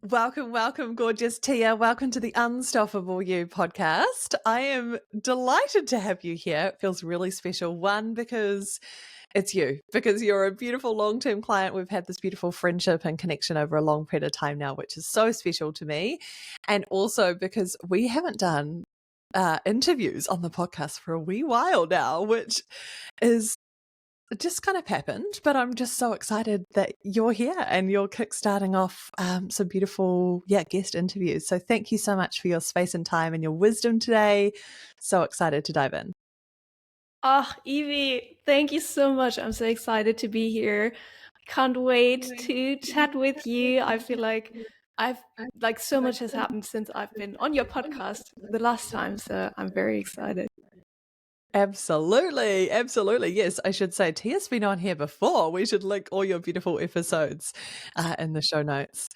Welcome, welcome, gorgeous Tia. Welcome to the Unstoppable You podcast. I am delighted to have you here. It feels really special. One, because it's you, because you're a beautiful long-term client. We've had this beautiful friendship and connection over a long period of time now, which is so special to me. And also because we haven't done interviews on the podcast for a wee while now, which is it just kind of happened, but I'm just so excited that you're here and you're kickstarting off some beautiful, guest interviews. So thank you so much for your space and time and your wisdom today. So excited to dive in. Evie, thank you so much. I'm so excited to be here. Can't wait to chat with you. I feel like I've so much has happened since I've been on your podcast the last time, so I'm very excited. Absolutely. Absolutely. Yes, I should say Tia's been on here before. We should link all your beautiful episodes in the show notes.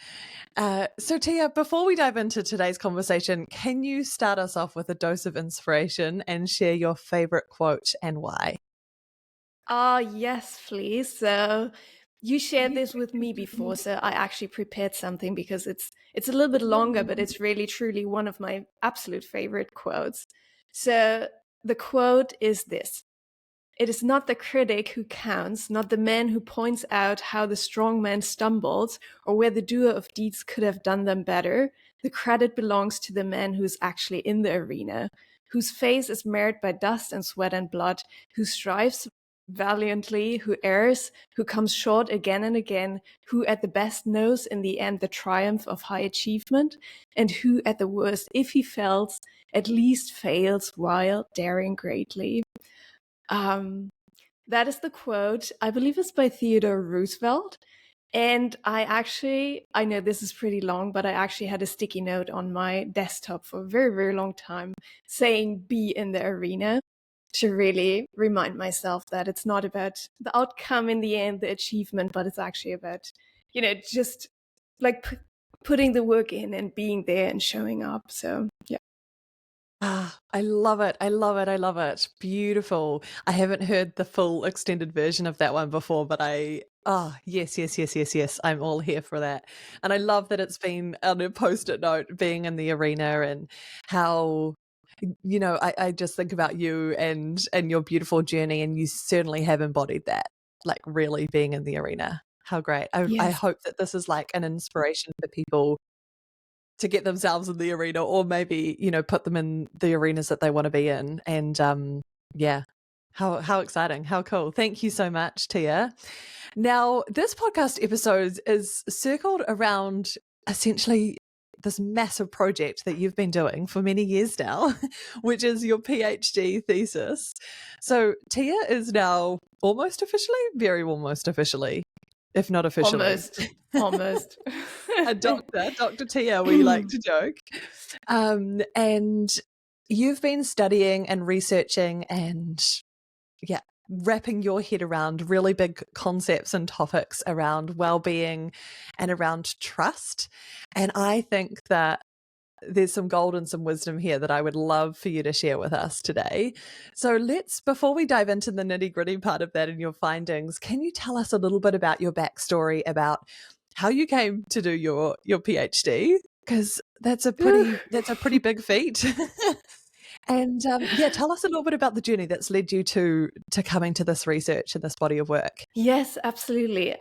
So Tia, before we dive into today's conversation, can you start us off with a dose of inspiration and share your favorite quote and why? Yes, please. So you shared this with me before, so I actually prepared something because it's a little bit longer, but it's really truly one of my absolute favorite quotes. So the quote is this: "It is not the critic who counts, not the man who points out how the strong man stumbled or where the doer of deeds could have done them better. The credit belongs to the man who is actually in the arena, whose face is marred by dust and sweat and blood, who strives valiantly, who errs, who comes short again and again, who at the best knows in the end the triumph of high achievement, and who at the worst, if he fails, at least fails while daring greatly." Um, that is the quote. I believe it's by Theodore Roosevelt. And I know this is pretty long, but I actually had a sticky note on my desktop for a very, very long time saying be in the arena, to really remind myself that it's not about the outcome in the end, the achievement, but it's actually about, just like putting the work in and being there and showing up. So, yeah. I love it. I love it. I love it. Beautiful. I haven't heard the full extended version of that one before, but yes, yes, yes, yes, yes. I'm all here for that. And I love that it's been on a post-it note being in the arena and how, I just think about you and your beautiful journey, and you certainly have embodied that, like really being in the arena. How great. I Yes. hope that this is like an inspiration for people to get themselves in the arena, or maybe, put them in the arenas that they want to be in. And yeah, how exciting, how cool. Thank you so much, Tia. Now, this podcast episode is circled around essentially this massive project that you've been doing for many years now, which is your PhD thesis. So Tia is now almost officially, very almost officially, if not officially, Almost. Almost. a doctor, Dr. Tia, we like to joke. And you've been studying and researching and, wrapping your head around really big concepts and topics around well-being and around trust. And I think that there's some gold and some wisdom here that I would love for you to share with us today. So before we dive into the nitty-gritty part of that and your findings, can you tell us a little bit about your backstory, about how you came to do your PhD? Because that's a pretty big feat. And tell us a little bit about the journey that's led you to coming to this research and this body of work. Yes, absolutely.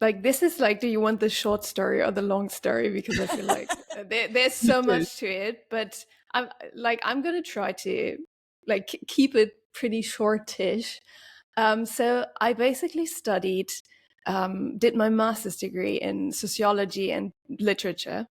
This is like, do you want the short story or the long story? Because I feel like there's You so do. much to it, but I'm gonna try to keep it pretty shortish. So I basically did my master's degree in sociology and literature.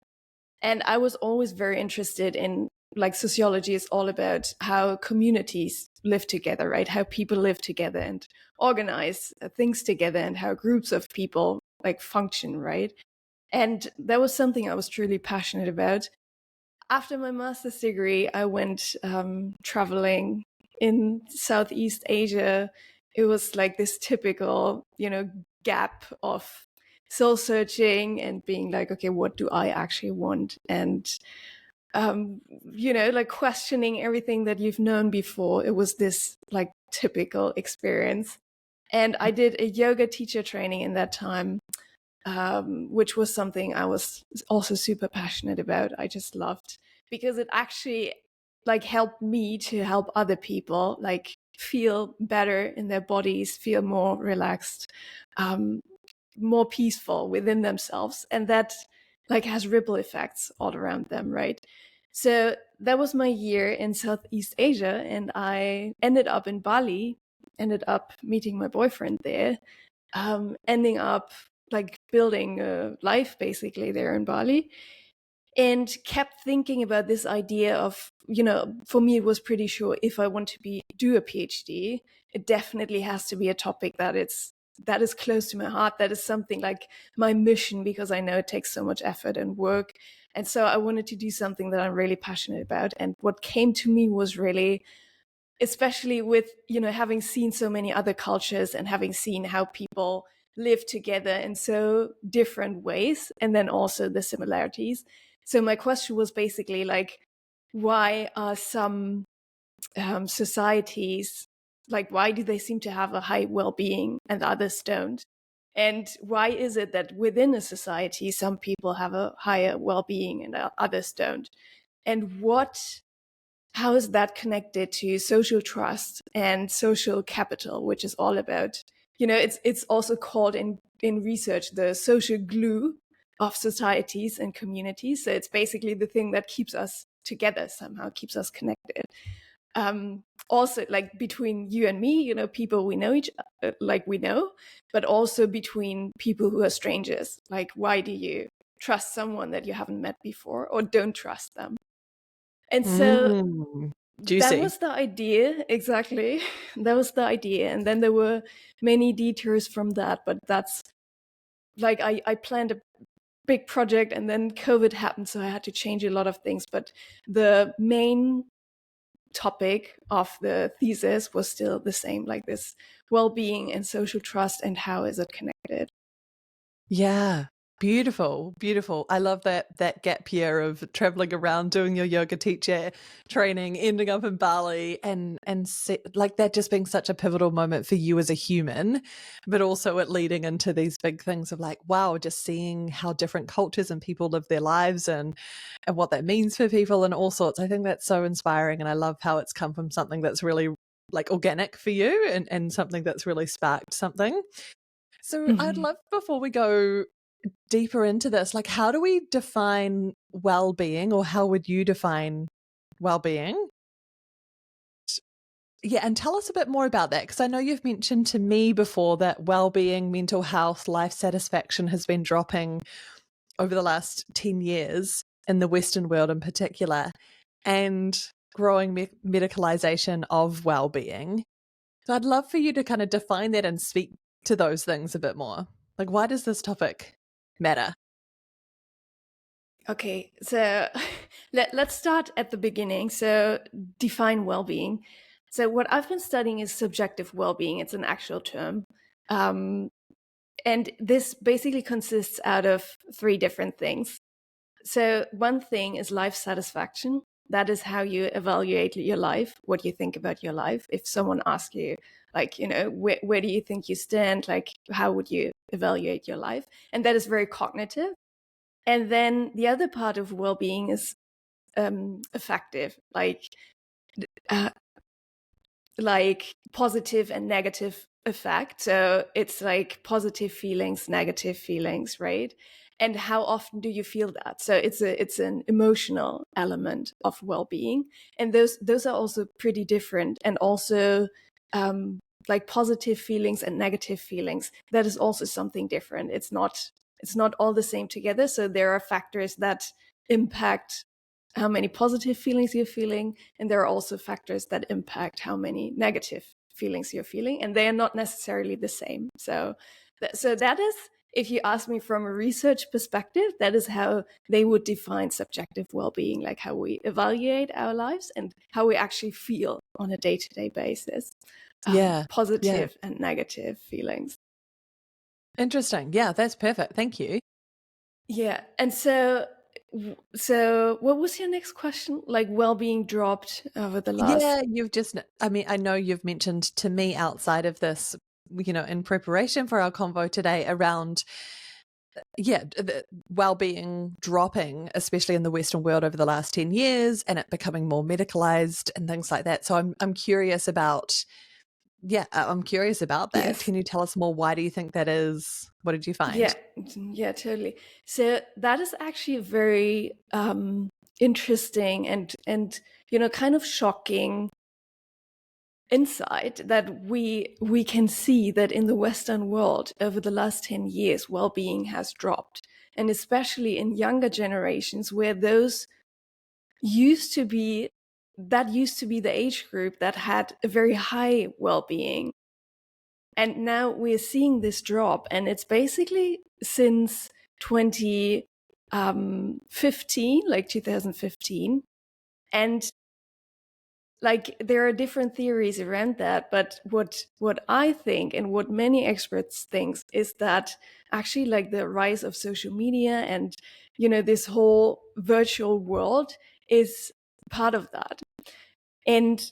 And I was always very interested in, sociology is all about how communities live together, right? How people live together and organize things together, and how groups of people function, right? And that was something I was truly passionate about. After my master's degree, I went traveling in Southeast Asia. It was like this typical, gap of soul searching and being like, okay, what do I actually want? And, questioning everything that you've known before. It was this typical experience. And I did a yoga teacher training in that time. which was something I was also super passionate about. I just loved, because it actually like helped me to help other people like feel better in their bodies, feel more relaxed, more peaceful within themselves, and that like has ripple effects all around them, right? So that was my year in Southeast Asia, and I ended up in Bali, ended up meeting my boyfriend there, ending up like building a life basically there in Bali, and kept thinking about this idea of, for me it was pretty sure if I want to do a PhD, it definitely has to be a topic that is close to my heart, that is something like my mission, because I know it takes so much effort and work. And so I wanted to do something that I'm really passionate about. And what came to me was really, especially with, having seen so many other cultures and having seen how people live together in so different ways, and then also the similarities. So my question was basically like, why are some societies, like why do they seem to have a high well-being and others don't? And why is it that within a society some people have a higher well-being and others don't? And how is that connected to social trust and social capital, which is all about, it's also called in research the social glue of societies and communities. So it's basically the thing that keeps us together somehow, keeps us connected. Also like between you and me, people we know we know, but also between people who are strangers. Like, why do you trust someone that you haven't met before, or don't trust them? And so that Juicy. was the idea, exactly. That was the idea. And then there were many detours from that, but that's like I planned a big project and then COVID happened, so I had to change a lot of things. But the main topic of the thesis was still the same, like this well-being and social trust, and how is it connected. Yeah. Beautiful, beautiful. I love that gap year of traveling around, doing your yoga teacher training, ending up in Bali, and like that just being such a pivotal moment for you as a human, but also it leading into these big things of like, wow, just seeing how different cultures and people live their lives, and what that means for people and all sorts. I think that's so inspiring, and I love how it's come from something that's really like organic for you, and something that's really sparked something. So I'd Mhm. love, before we go deeper into this, like, how do we define well-being, or how would you define well-being? Yeah, and tell us a bit more about that, because I know you've mentioned to me before that well-being, mental health, life satisfaction has been dropping over the last 10 years in the Western world in particular, and growing medicalization of well-being. So I'd love for you to kind of define that and speak to those things a bit more. Like, why does this topic matter? Okay, so let's start at the beginning. So define well-being. So what I've been studying is subjective well-being. It's an actual term. Um, and this basically consists out of three different things. So one thing is life satisfaction. That is how you evaluate your life, what you think about your life. If someone asks you, like, where do you think you stand? Like, how would you evaluate your life? And that is very cognitive. And then the other part of well-being is affective, uh, like positive and negative effect. So it's like positive feelings, negative feelings, right? And how often do you feel that? So it's an emotional element of well-being, and those are also pretty different. And also, like positive feelings and negative feelings, that is also something different. It's not all the same together. So there are factors that impact how many positive feelings you're feeling, and there are also factors that impact how many negative feelings you're feeling, and they are not necessarily the same. So that is, if you ask me from a research perspective, that is how they would define subjective well-being, like how we evaluate our lives and how we actually feel on a day-to-day basis. Yeah. Yeah. Positive and negative feelings. Interesting. Yeah, that's perfect. Thank you. Yeah. And so what was your next question? Like well-being dropped over the last. Yeah, I mean, I know you've mentioned to me outside of this, in preparation for our convo today, around the well-being dropping, especially in the Western world over the last 10 years, and it becoming more medicalized and things like that. So I'm curious about, I'm curious about that. Yes. Can you tell us more? Why do you think that is? What did you find? Yeah, totally. So that is actually a very interesting and kind of shocking insight that we can see that in the Western world over the last 10 years, well-being has dropped. And especially in younger generations where those used to be the age group that had a very high well-being. And now we're seeing this drop, and it's basically since 2015, like 2015. And like there are different theories around that, but what I think and what many experts think is that actually like the rise of social media and this whole virtual world is part of that. And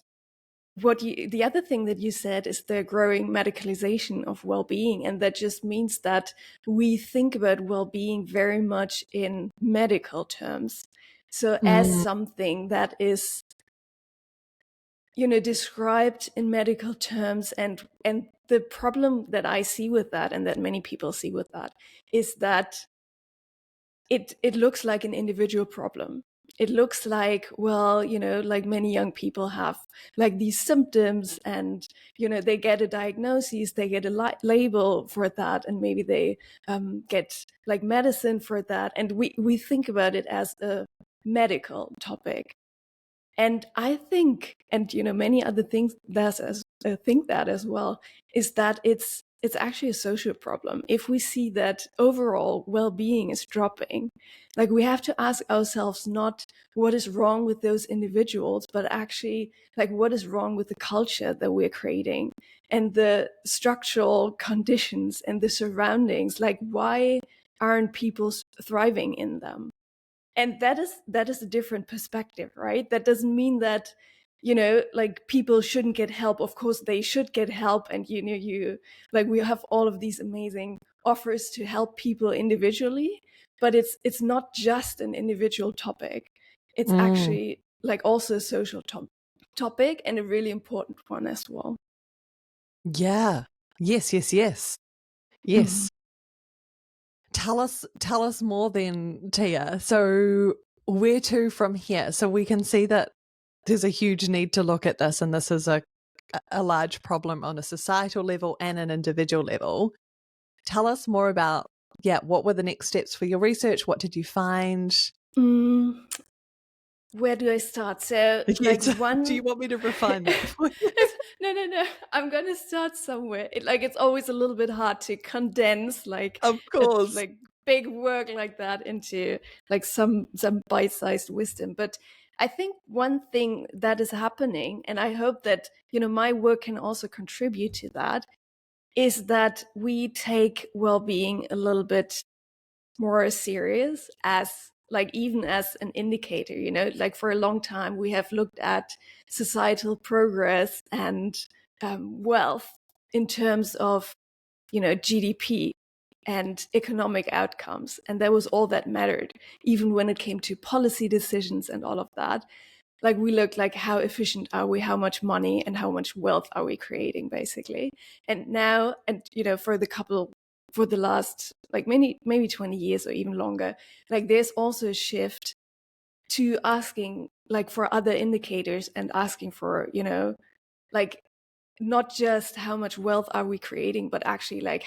the other thing that you said is the growing medicalization of well-being, and that just means that we think about well-being very much in medical terms, so as something that is described in medical terms. And the problem that I see with that, and that many people see with that, is that it looks like an individual problem. It looks like, well, like many young people have like these symptoms, and they get a diagnosis, they get a label for that, and maybe they get like medicine for that, and we think about it as a medical topic. And I think, and many other things think that as well, is that it's actually a social problem. If we see that overall well-being is dropping, like we have to ask ourselves not what is wrong with those individuals, but actually like what is wrong with the culture that we're creating and the structural conditions and the surroundings. Like why aren't people thriving in them? And that is a different perspective, right? That doesn't mean that like people shouldn't get help. Of course they should get help, and you like we have all of these amazing offers to help people individually, but it's not just an individual topic. It's Mm. actually like also a social topic, and a really important one as well. Yeah. Yes, yes, yes. Mm. Yes. Tell us more then, Tia. So where to from here? So we can see that there's a huge need to look at this, and this is a large problem on a societal level and an individual level. Tell us more about, what were the next steps for your research? What did you find? Where do I start? So like Yes. Do you one want me to refine that for you? no, I'm gonna start somewhere. It's always a little bit hard to condense like Of a course. like big work like that into like some bite-sized wisdom. But I think one thing that is happening, and I hope that my work can also contribute to that, is that we take well-being a little bit more serious, as like even as an indicator. Like for a long time we have looked at societal progress and wealth in terms of GDP and economic outcomes, and that was all that mattered. Even when it came to policy decisions and all of that, like we looked like how efficient are we, how much money and how much wealth are we creating, basically. And now, and for the last like maybe 20 years or even longer, like there's also a shift to asking like for other indicators, and asking for like not just how much wealth are we creating, but actually like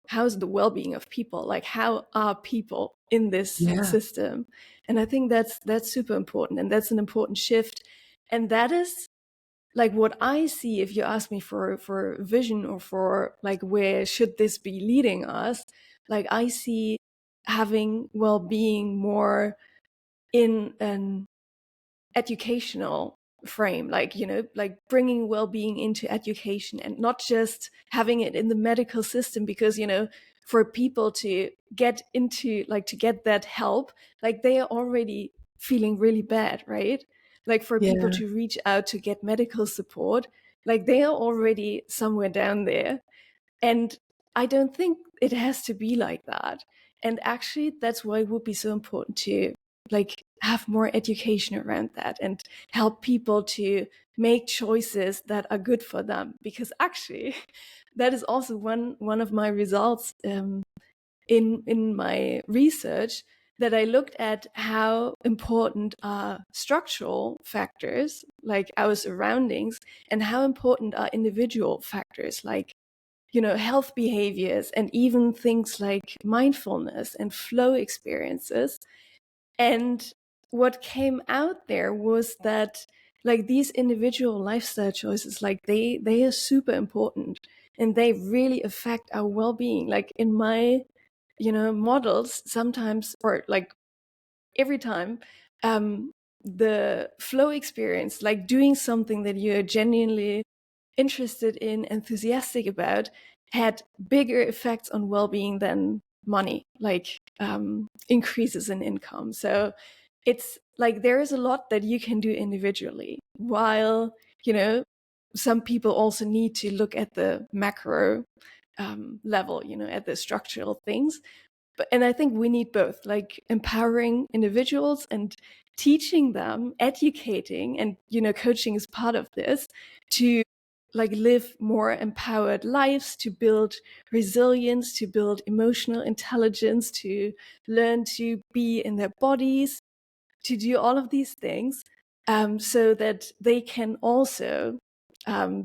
how's the well-being of people, like how are people in this Yeah. system. And I think that's super important, and that's an important shift. And that is like what I see. If you ask me for vision, or for like where should this be leading us, like I see having well-being more in an educational frame, like like bringing well-being into education, and not just having it in the medical system. Because for people to get into like to get that help, like they are already feeling really bad, right? Like for people Yeah. to reach out to get medical support, like they are already somewhere down there. And I don't think it has to be like that. And actually, that's why it would be so important to like have more education around that and help people to make choices that are good for them. Because actually, that is also one of my results in my research, that I looked at how important are structural factors like our surroundings, and how important are individual factors like, health behaviors, and even things like mindfulness and flow experiences. And what came out there was that like these individual lifestyle choices, like they are super important, and they really affect our well-being. Like in my models, sometimes, or like every time, um the flow experience, like doing something that you're genuinely interested in, enthusiastic about, had bigger effects on well-being than money, like increases in income. So it's like there is a lot that you can do individually, while some people also need to look at the macro level, at the structural things. And I think we need both, like empowering individuals and teaching them, educating, and coaching is part of this, to like live more empowered lives, to build resilience, to build emotional intelligence, to learn to be in their bodies, to do all of these things, so that they can also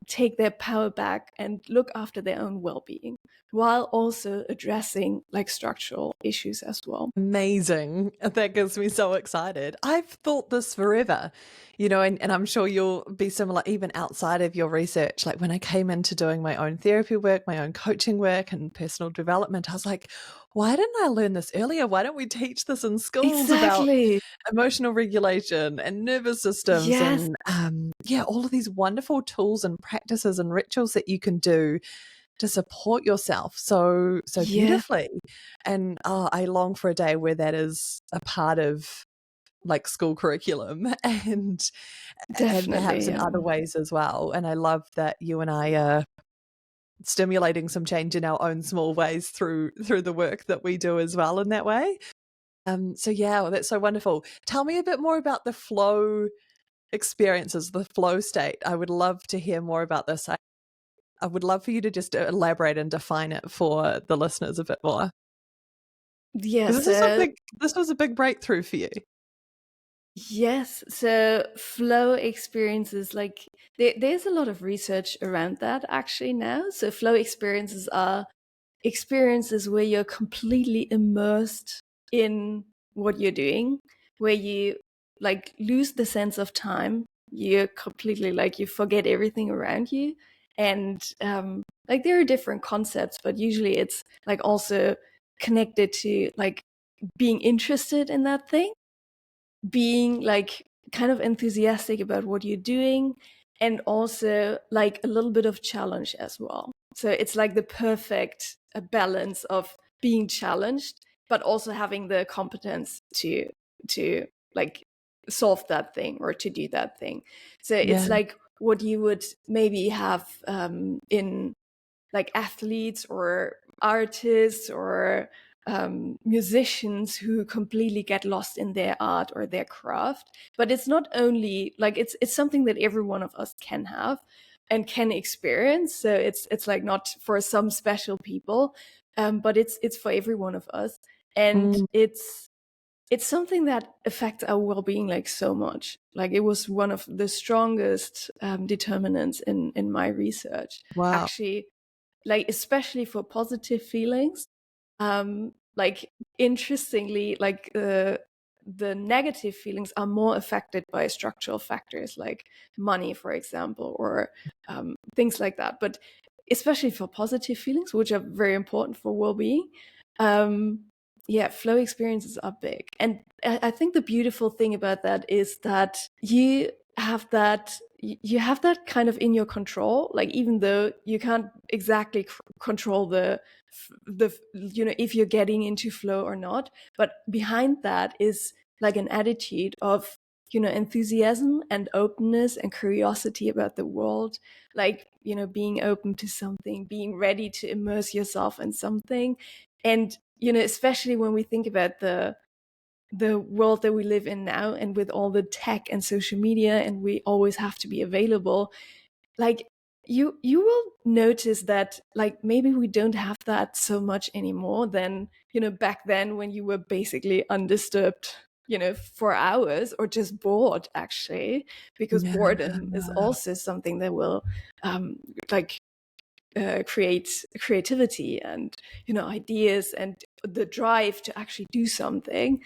take their power back and look after their own well-being, while also addressing like structural issues as well. Amazing. That gets me so excited. I've thought this forever, and I'm sure you'll be similar even outside of your research. Like when I came into doing my own therapy work, my own coaching work and personal development, I was like, why didn't I learn this earlier? Why don't we teach this in schools about Exactly. emotional regulation and nervous systems Yes, and all of these wonderful tools and practices and rituals that you can do to support yourself so yeah, beautifully. And I long for a day where that is a part of like school curriculum and definitely. perhaps in Yeah. other ways as well. And I love that you and I are stimulating some change in our own small ways through the work that we do as well in that way. So yeah, that's so wonderful. Tell me a bit more about the flow experiences, the flow state. I would love to hear more about this. I would love for you to just elaborate and define it for the listeners a bit more. Because Yes. this was a big breakthrough for you. Yes, so flow experiences, like there's a lot of research around that actually now. So flow experiences are experiences where you're completely immersed in what you're doing, where you like lose the sense of time. You're completely like you forget everything around you, and like there are different concepts, but usually it's like also connected to like being interested in that thing, being like kind of enthusiastic about what you're doing, and also like a little bit of challenge as well. So it's like the perfect balance of being challenged but also having the competence to like solve that thing or to do that thing. So it's Yeah. like what you would maybe have in like athletes or artists or musicians who completely get lost in their art or their craft. But it's not only like it's something that every one of us can have and can experience. So it's like not for some special people, but it's for every one of us, and Mm, it's something that affects our well-being like so much. Like it was one of the strongest determinants in my research, wow. actually, like especially for positive feelings. Like interestingly, like the negative feelings are more affected by structural factors like money, for example, or things like that. But especially for positive feelings, which are very important for well-being, um, yeah, flow experiences are big. And I think the beautiful thing about that is that you have that kind of in your control, like even though you can't exactly control the if you're getting into flow or not, but behind that is like an attitude of enthusiasm and openness and curiosity about the world, like, being open to something, being ready to immerse yourself in something. And, especially when we think about the world that we live in now, and with all the tech and social media, and we always have to be available, like, you will notice that, like, maybe we don't have that so much anymore than, back then, when you were basically undisturbed, for hours, or just bored, actually, because Yeah. boredom is also something that will like create creativity and, ideas, and the drive to actually do something.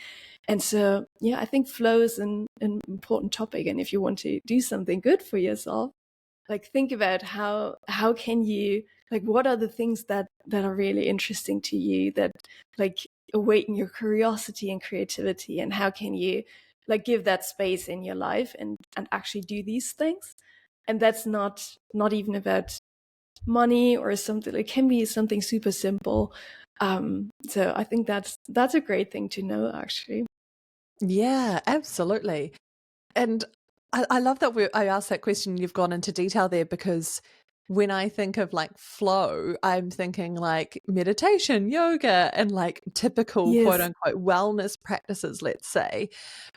And so, yeah, I think flow is an important topic. And if you want to do something good for yourself, like, think about how can you, like, what are the things that are really interesting to you, that, like, awaken your curiosity and creativity, and how can you, like, give that space in your life, and actually do these things. And that's not even about money or something. It can be something super simple. So I think that's a great thing to know, actually. Yeah, absolutely. And I love that I asked that question. You've gone into detail there, because when I think of like flow, I'm thinking like meditation, yoga, and like typical quote Yes. unquote wellness practices, let's say.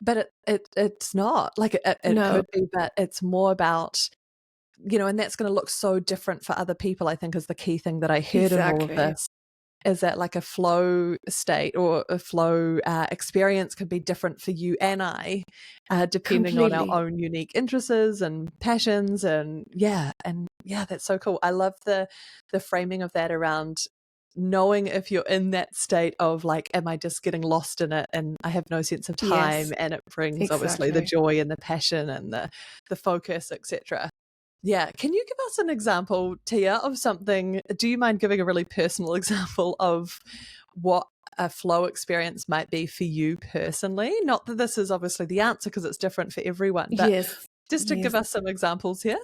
But it's not like it No. could be, but it's more about, and that's going to look so different for other people, I think, is the key thing that I heard in all of Exactly. this. Is that like a flow state or a flow experience could be different for you and I, depending on our Completely. own unique interests and passions. And yeah, that's so cool. I love the framing of that around knowing if you're in that state of like, am I just getting lost in it and I have no sense of Yes. time, and it brings obviously the Exactly. joy and the passion and the focus, etc. Yeah. Can you give us an example, Tia, of something? Do you mind giving a really personal example of what a flow experience might be for you personally? Not that this is obviously the answer, because it's different for everyone, but Yes. just to give Yes. us some examples here.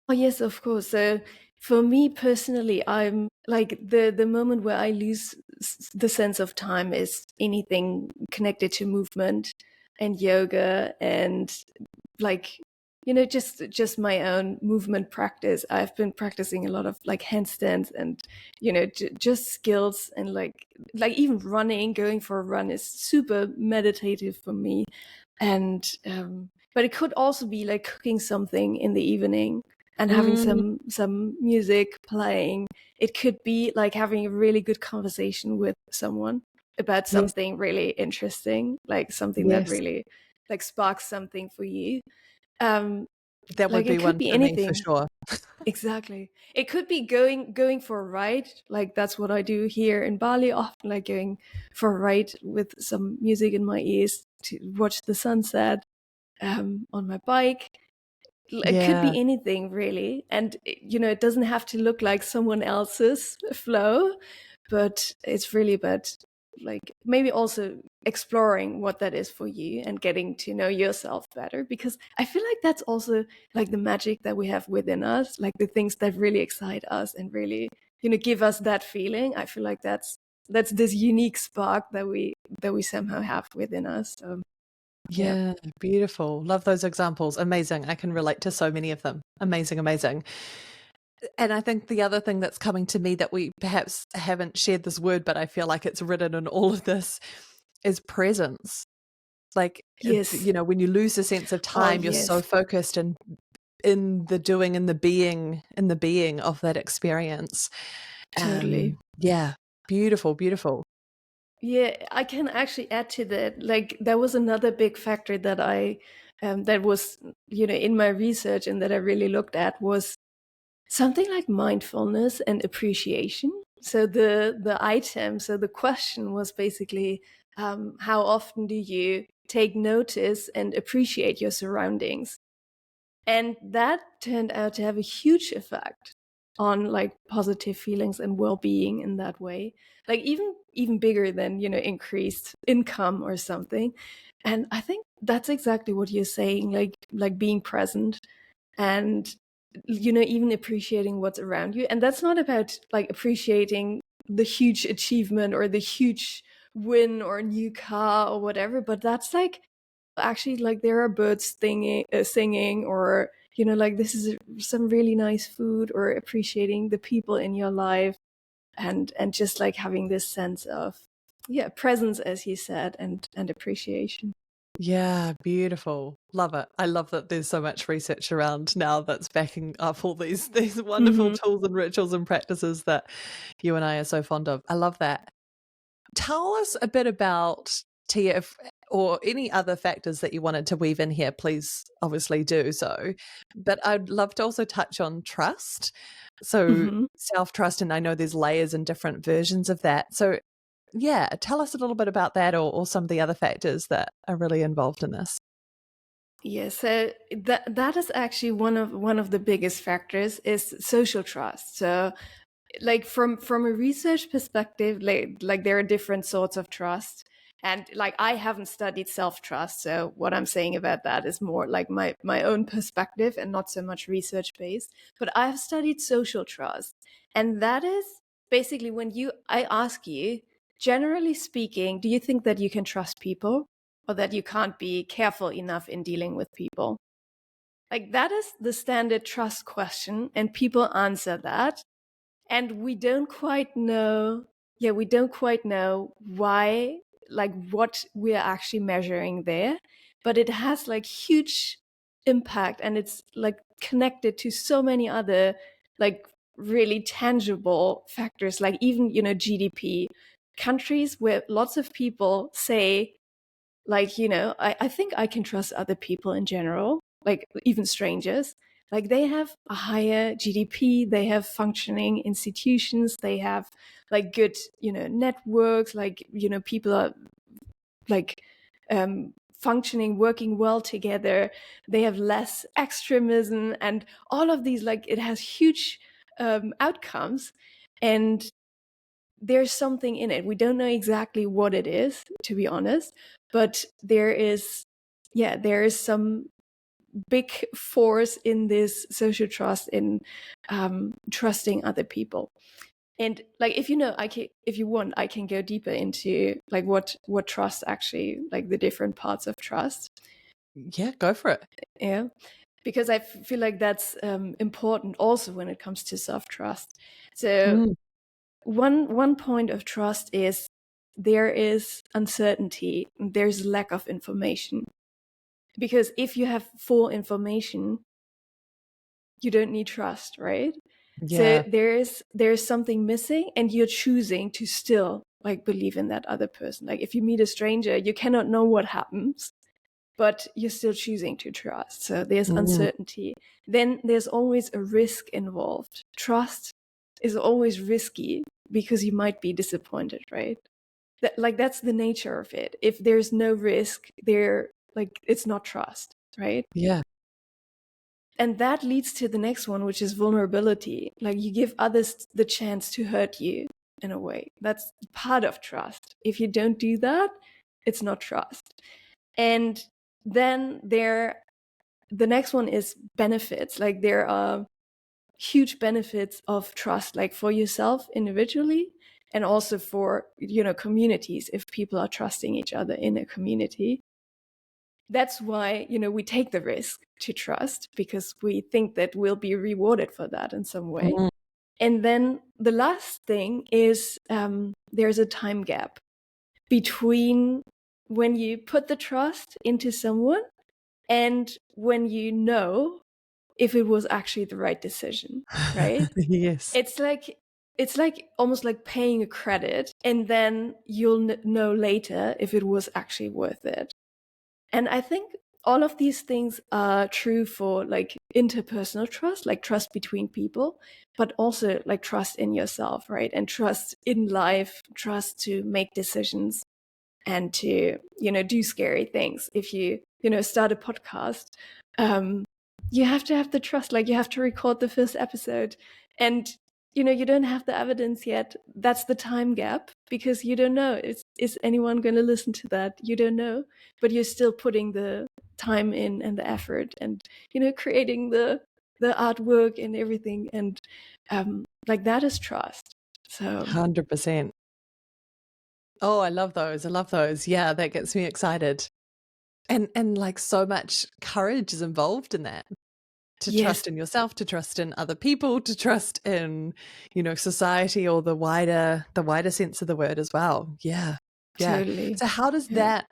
Oh, yes, of course. So for me personally, I'm like, the moment where I lose the sense of time is anything connected to movement and yoga, and, like, just my own movement practice. I've been practicing a lot of, like, handstands, and, just skills, and, like even running, going for a run is super meditative for me. And but it could also be like cooking something in the evening and having Mm, some music playing. It could be like having a really good conversation with someone about yes, something really interesting, like something that yes. really, like, sparks something for you. um That would like, be it could one be for me for anything. sure. Exactly. It could be going for a ride. Like, that's what I do here in Bali often, like going for a ride with some music in my ears to watch the sunset, on my bike. It could Yeah. be anything, really. And, it doesn't have to look like someone else's flow, but it's really about, like, maybe also exploring what that is for you and getting to know yourself better. Because I feel like that's also, like, the magic that we have within us, like the things that really excite us and really, give us that feeling. I feel like that's this unique spark that we somehow have within us. So, yeah. Yeah, beautiful. Love those examples. Amazing. I can relate to so many of them. Amazing, amazing. And I think the other thing that's coming to me that we perhaps haven't shared this word, but I feel like it's written in all of this, is presence. Like, Yes. when you lose a sense of Oh, time, you're so yes. focused and in the doing and the being of that experience. Totally. Yeah, beautiful, beautiful. Yeah, I can actually add to that. Like, that was another big factor that that was, in my research, and that I really looked at, was something like mindfulness and appreciation. So the question was basically, how often do you take notice and appreciate your surroundings? And that turned out to have a huge effect on, like, positive feelings and well-being in that way, like, even bigger than, increased income or something. And I think that's exactly what you're saying, like being present, and, even appreciating what's around you. And that's not about, like, appreciating the huge achievement or the huge win or new car or whatever, but that's like actually, like, there are birds singing, or, like, this is some really nice food, or appreciating the people in your life, and just like having this sense of, presence, as you said, and appreciation. Yeah, beautiful. Love it. I love that there's so much research around now that's backing up all these wonderful Hmm. tools and rituals and practices that you and I are so fond of. I love that. Tell us a bit about TF or any other factors that you wanted to weave in here. Please, obviously, do so. But I'd love to also touch on trust. So, Hmm. self trust, and I know there's layers and different versions of that. So, yeah, tell us a little bit about that, or some of the other factors that are really involved in this. Yeah, so that is actually one of the biggest factors, is social trust. So, like, from a research perspective, like there are different sorts of trust, and like I haven't studied self trust, so what I'm saying about that is more like my own perspective and not so much research based. But I've studied social trust, and that is basically when I ask you, generally speaking, do you think that you can trust people, or that you can't be careful enough in dealing with people? Like, that is the standard trust question, and people answer that, and we don't quite know why, like, what we're actually measuring there, but it has like huge impact, and it's like connected to so many other, like, really tangible factors, like even, GDP. Countries where lots of people say, like, I think I can trust other people in general, like even strangers, like they have a higher GDP, they have functioning institutions, they have like good, networks, like, people are like, functioning, working well together, they have less extremism, and all of these, like, it has huge outcomes. And there's something in it. We don't know exactly what it is, to be honest, but there is some big force in this social trust, in trusting other people. And like, if you want, I can go deeper into like what trust actually, like the different parts of trust. Yeah, go for it. Yeah, because I feel like that's important also when it comes to self trust. So Mm, one point of trust is, there is uncertainty, there's lack of information, because if you have full information, you don't need trust, right? So yeah. there's something missing, and you're choosing to still like believe in that other person. Like, if you meet a stranger, you cannot know what happens, but you're still choosing to trust. So there's Mm, uncertainty. Then there's always a risk involved. Trust is always risky because you might be disappointed, right? That's the nature of it. If there's no risk, it's not trust, right? yeah. And that leads to the next one, which is vulnerability. Like, you give others the chance to hurt you in a way. That's part of trust. If you don't do that, it's not trust. And then the next one is benefits. Like, there are huge benefits of trust, like for yourself individually, and also for, communities, if people are trusting each other in a community. That's why, we take the risk to trust, because we think that we'll be rewarded for that in some way. Mm, And then the last thing is, there's a time gap between when you put the trust into someone and when you know if it was actually the right decision, right? yes. It's like almost like paying a credit, and then you'll know later if it was actually worth it. And I think all of these things are true for like interpersonal trust, like trust between people, but also like trust in yourself, right? And trust in life, trust to make decisions, and to, do scary things. If you, start a podcast, um, you have to have the trust, like you have to record the first episode, and you don't have the evidence yet. That's the time gap, because you don't know, is anyone going to listen to that? You don't know, but you're still putting the time in and the effort, and creating the artwork and everything, and like, that is trust. So 100%. Oh, I love those. I love those. Yeah, that gets me excited. And like so much courage is involved in that. To Yes, trust in yourself, to trust in other people, to trust in, society or the wider sense of the word as well. Yeah. Yeah. totally. So how does Yeah. that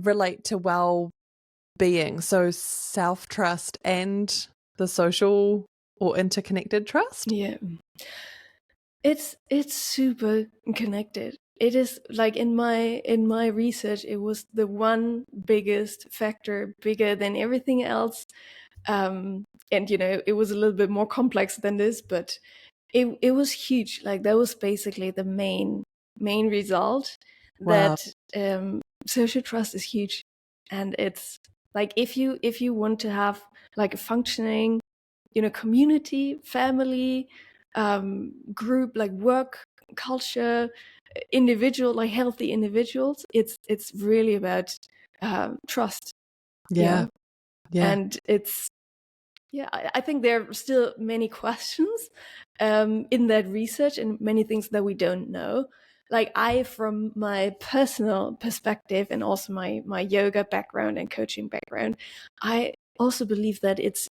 relate to well-being? So self-trust and the social or interconnected trust? Yeah. It's super connected. It is like in my research, it was the one biggest factor, bigger than everything else. And it was a little bit more complex than this, but it was huge. Like that was basically the main result, Wow. that social trust is huge. And it's like if you want to have like a functioning community, family, group, like work culture, individual, like healthy individuals, it's really about trust. Yeah. Yeah. And it's, yeah, I think there are still many questions in that research and many things that we don't know. Like from my personal perspective and also my yoga background and coaching background, I also believe that it's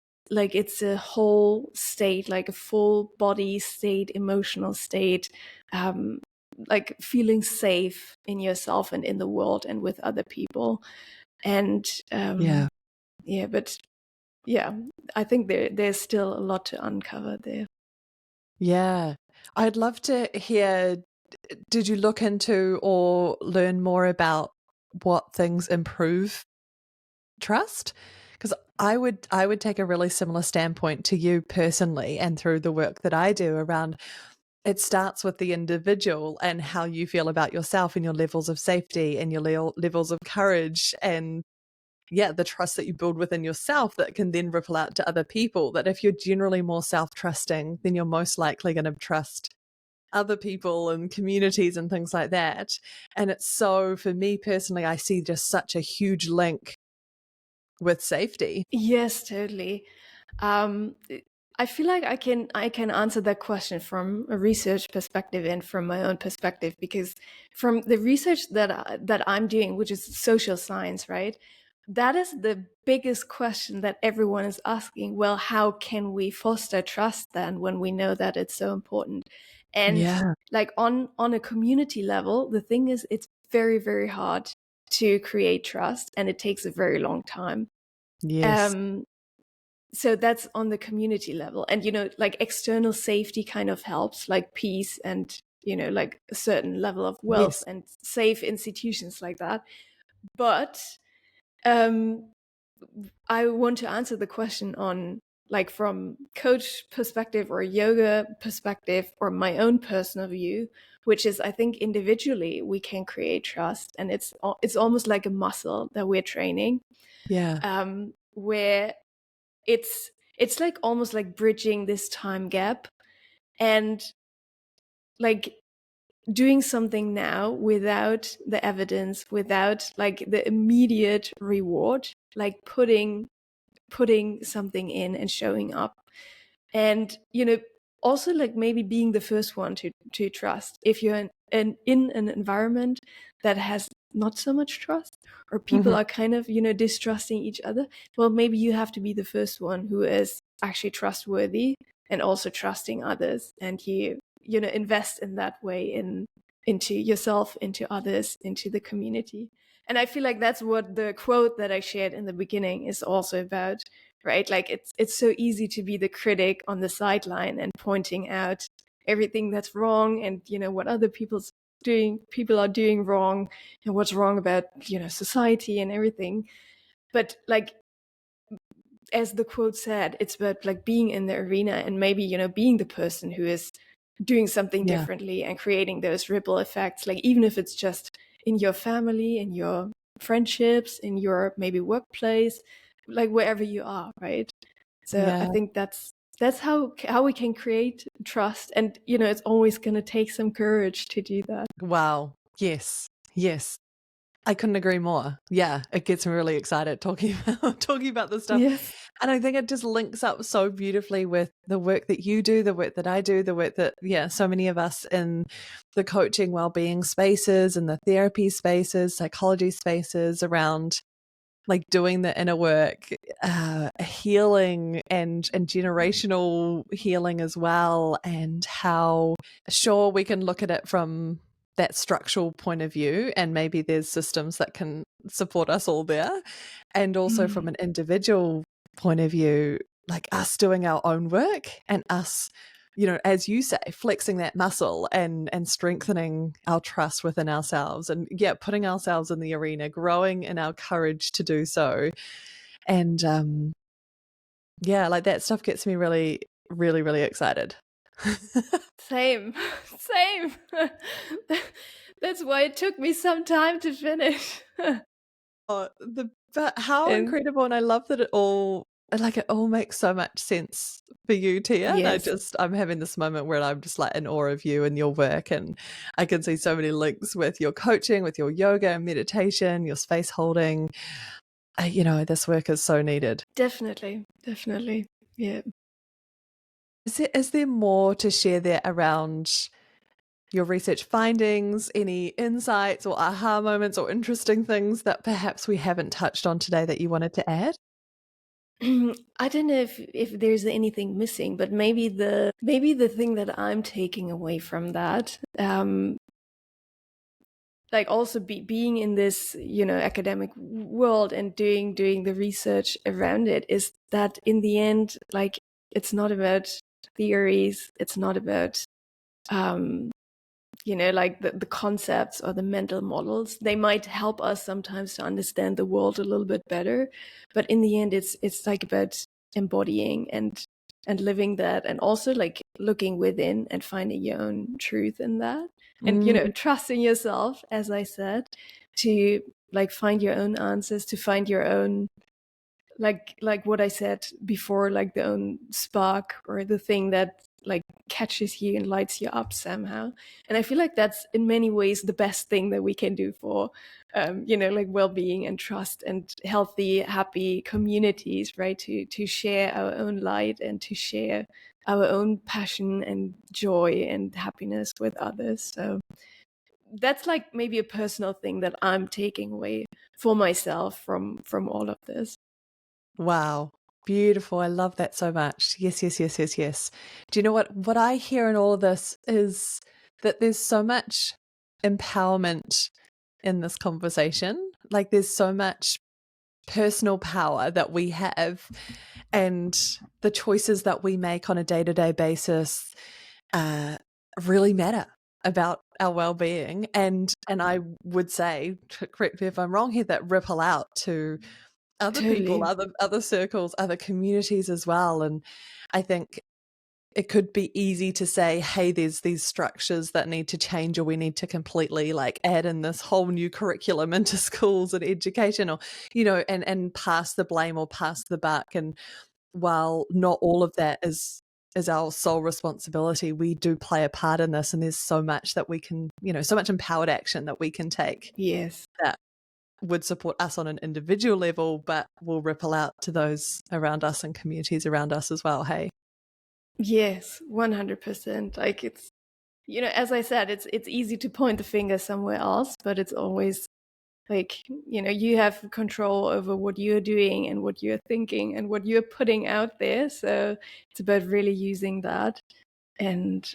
a whole state, like a full body state, emotional state, um, like feeling safe in yourself and in the world and with other people. And Yeah. yeah, but yeah, I think there's still a lot to uncover there. Yeah. I'd love to hear, did you look into or learn more about what things improve trust? Because I would take a really similar standpoint to you personally, and through the work that I do around, it starts with the individual and how you feel about yourself and your levels of safety and your levels of courage, and yeah, the trust that you build within yourself that can then ripple out to other people. That if you're generally more self-trusting, then you're most likely going to trust other people and communities and things like that. And it's so, for me personally, I see just such a huge link with safety. Yes, totally. Um, I feel like I can answer that question from a research perspective and from my own perspective, because from the research that I'm doing, which is social science, right? That is the biggest question that everyone is asking. Well, how can we foster trust then when we know that it's so important? And Yeah. like on a community level, the thing is, it's very, very hard to create trust, and it takes a very long time. Yes. Um, so that's on the community level. And like external safety kind of helps, like peace and like a certain level of wealth Yes. and safe institutions like that. But um I want to answer the question on, like, from coach perspective or yoga perspective or my own personal view, which is, I think individually we can create trust, and it's almost like a muscle that we're training, Yeah. where it's like almost like bridging this time gap, and like doing something now without the evidence, without like the immediate reward, like putting something in and showing up. And also like maybe being the first one to trust. If you're in an environment that has not so much trust, or people Hmm. are kind of distrusting each other, well, maybe you have to be the first one who is actually trustworthy and also trusting others, and you invest in that way, into yourself, into others, into the community. And I feel like that's what the quote that I shared in the beginning is also about, right? Like it's so easy to be the critic on the sideline and pointing out everything that's wrong, and what other people are doing wrong, and what's wrong about society and everything. But like, as the quote said, it's about like being in the arena, and maybe being the person who is doing something Yeah. differently and creating those ripple effects, like even if it's just in your family, in your friendships, in your maybe workplace, like wherever you are, right? So I Yeah. think that's how we can create trust. And it's always going to take some courage to do that. Wow. Yes. Yes. I couldn't agree more. Yeah, it gets me really excited talking about talking about this stuff. Yes. And I think it just links up so beautifully with the work that you do, the work that I do, the work that, yeah, so many of us in the coaching, well-being spaces and the therapy spaces, psychology spaces around like doing the inner work, healing and generational healing as well, and how sure we can look at it from that structural point of view, and maybe there's systems that can support us all there, and also from an individual point of view, like us doing our own work and us, you know, as you say, flexing that muscle and strengthening our trust within ourselves, and putting ourselves in the arena, growing in our courage to do so. And like that stuff gets me really, really, really excited. Same. That's why it took me some time to finish. But how And incredible. And I love that it all makes so much sense for you, Tia. And yes, I'm having this moment where I'm just like in awe of you and your work. And I can see so many links with your coaching, with your yoga and meditation, your space holding. You know, this work is so needed. definitely. Yeah. Is there more to share there around your research findings, any insights or aha moments or interesting things that perhaps we haven't touched on today that you wanted to add? I don't know if there's anything missing, but maybe the thing that I'm taking away from that, like also being in this, you know, academic world and doing the research around it, is that in the end, like, it's not about theories, it's not about you know, like the concepts or the mental models. They might help us sometimes to understand the world a little bit better, but in the end it's like about embodying and living that, and also like looking within and finding your own truth in that, and you know, trusting yourself, as I said, to like find your own answers, to find your own, like what I said before, like the own spark or the thing that like catches you and lights you up somehow. And I feel like that's in many ways the best thing that we can do for you know, like well-being and trust and healthy, happy communities, right? To share our own light and to share our own passion and joy and happiness with others. So that's like maybe a personal thing that I'm taking away for myself from all of this. Wow. Beautiful. I love that so much. Yes, yes, yes, yes, yes. Do you know what I hear in all of this is that there's so much empowerment in this conversation. Like there's so much personal power that we have, and the choices that we make on a day-to-day basis really matter about our well-being, and I would say, correct me if I'm wrong here, that ripple out to other people, Totally. other circles, other communities as well. And I think it could be easy to say, hey, there's these structures that need to change, or we need to completely like add in this whole new curriculum into schools and education, or, you know, and pass the blame or pass the buck. And while not all of that is our sole responsibility, we do play a part in this. And there's so much that we can, you know, so much empowered action that we can take Yes. that would support us on an individual level, but will ripple out to those around us and communities around us as well. Hey. Yes, 100%. Like it's, you know, as I said, it's easy to point the finger somewhere else, but it's always like, you know, you have control over what you're doing and what you're thinking and what you're putting out there. So it's about really using that. And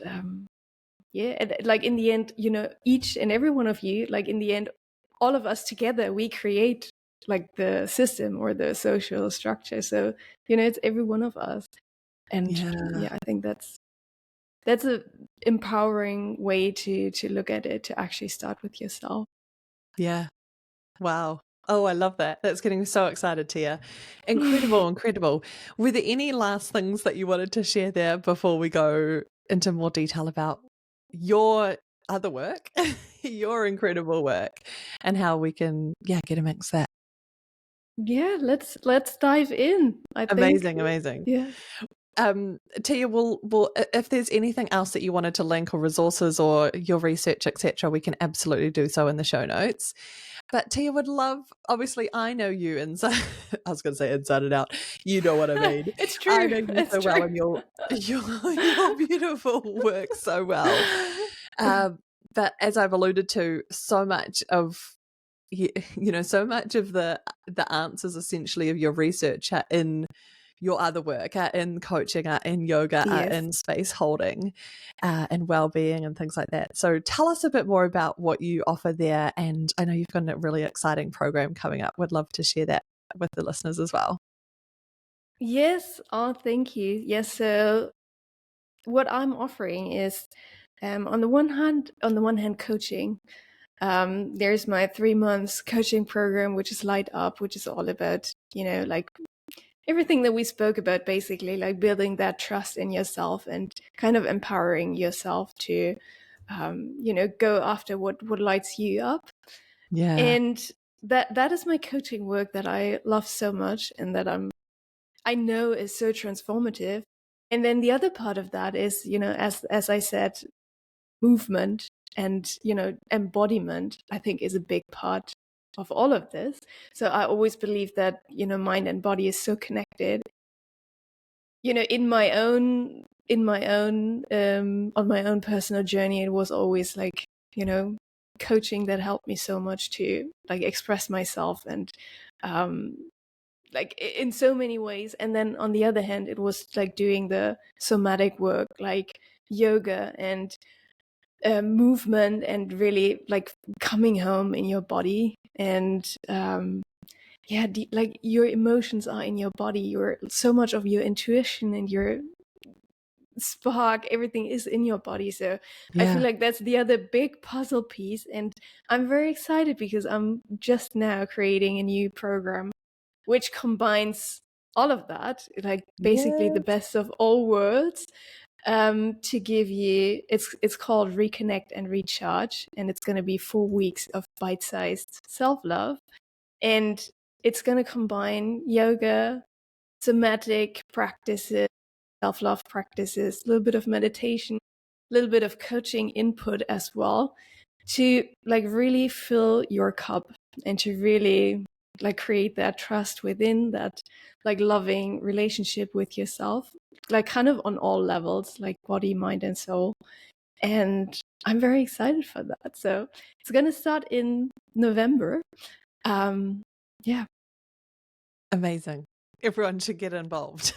yeah, and like in the end, you know, each and every one of you, like in the end, all of us together, we create like the system or the social structure. So, you know, it's every one of us. And yeah, I think that's a empowering way to look at it, to actually start with yourself. Yeah. Wow. Oh, I love that. That's getting me so excited, Tia. Incredible, incredible. Were there any last things that you wanted to share there before we go into more detail about your other work, your incredible work, and how we can, get amongst that? Yeah, let's dive in. I think, Amazing, amazing. yeah. Tia, if there's anything else that you wanted to link, or resources or your research, etc., we can absolutely do so in the show notes. But Tia would love, obviously, I know you inside, I was going to say inside and out. You know what I mean. It's I true. know you It's so well, true. and your beautiful work so well. But as I've alluded to, so much of so much of the answers essentially of your research are in your other work, are in coaching, are in yoga, are Yes. in space holding, and well-being and things like that. So tell us a bit more about what you offer there. And I know you've got a really exciting program coming up. Would love to share that with the listeners as well. Yes. Oh, thank you. Yes. So what I'm offering is, on the one hand, coaching. There's my 3 months coaching program, which is Light Up, which is all about, like everything that we spoke about, basically, like building that trust in yourself and kind of empowering yourself to, go after what lights you up. Yeah. And that is my coaching work that I love so much, and that I know is so transformative. And then the other part of that is, as I said, movement and, embodiment, I think, is a big part of all of this. So I always believe that, mind and body is so connected. On my own personal journey, it was always like, coaching that helped me so much to like express myself, and like in so many ways. And then on the other hand, it was like doing the somatic work, like yoga and movement, and really like coming home in your body. And like your emotions are in your body, your so much of your intuition and your spark, everything is in your body. So I feel Yeah. like that's the other big puzzle piece, and I'm very excited because I'm just now creating a new program which combines all of that, like basically the Yes. best of all worlds, to give you, it's called Reconnect and Recharge, and it's going to be 4 weeks of bite-sized self-love. And it's going to combine yoga, somatic practices, self-love practices, a little bit of meditation, a little bit of coaching input as well, to like really fill your cup and to really like create that trust within, that like loving relationship with yourself, like kind of on all levels, like body, mind, and soul. And I'm very excited for that. So it's going to start in November. Yeah. Amazing. Everyone should get involved.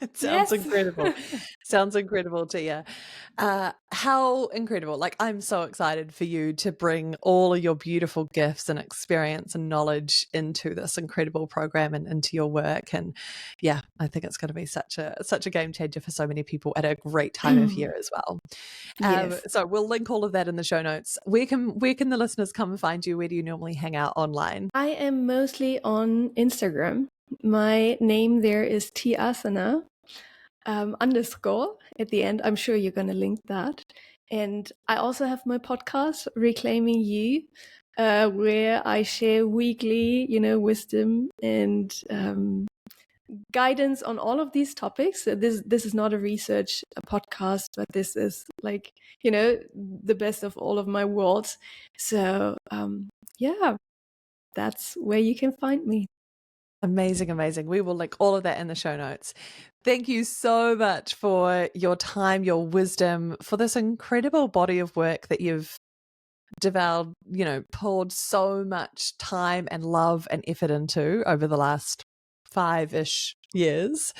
It sounds Yes. incredible. Sounds incredible, Tia. How incredible. Like, I'm so excited for you to bring all of your beautiful gifts and experience and knowledge into this incredible program and into your work. And yeah, I think it's going to be such a game changer for so many people at a great time of year as well. Yes. So we'll link all of that in the show notes. Where can the listeners come and find you? Where do you normally hang out online? I am mostly on Instagram. My name there is Tiasana, underscore at the end. I'm sure you're going to link that. And I also have my podcast, Reclaiming You, where I share weekly, wisdom and guidance on all of these topics. So this is not a research podcast, but this is like, the best of all of my worlds. So yeah, that's where you can find me. Amazing, amazing. We will link all of that in the show notes. Thank you so much for your time, your wisdom, for this incredible body of work that you've devoured, poured so much time and love and effort into over the last 5-ish years.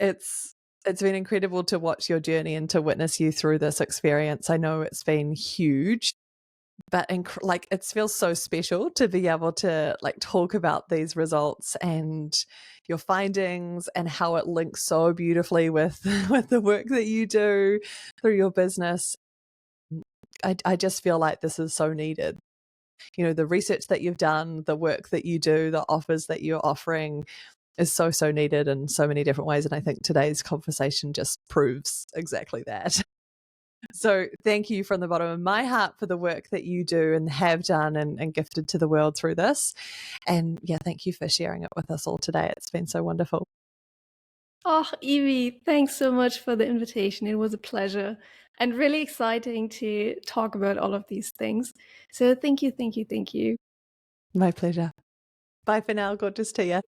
It's been incredible to watch your journey and to witness you through this experience. I know it's been huge, but it feels so special to be able to like talk about these results and your findings and how it links so beautifully with with the work that you do through your business. I just feel like this is so needed. The research that you've done, the work that you do, the offers that you're offering is so, so needed in so many different ways. And I think today's conversation just proves exactly that. So thank you from the bottom of my heart for the work that you do and have done and gifted to the world through this. And yeah, thank you for sharing it with us all today. It's been so wonderful. Oh, Evie, thanks so much for the invitation. It was a pleasure and really exciting to talk about all of these things. So thank you, thank you, thank you. My pleasure. Bye for now. Gorgeous Tia.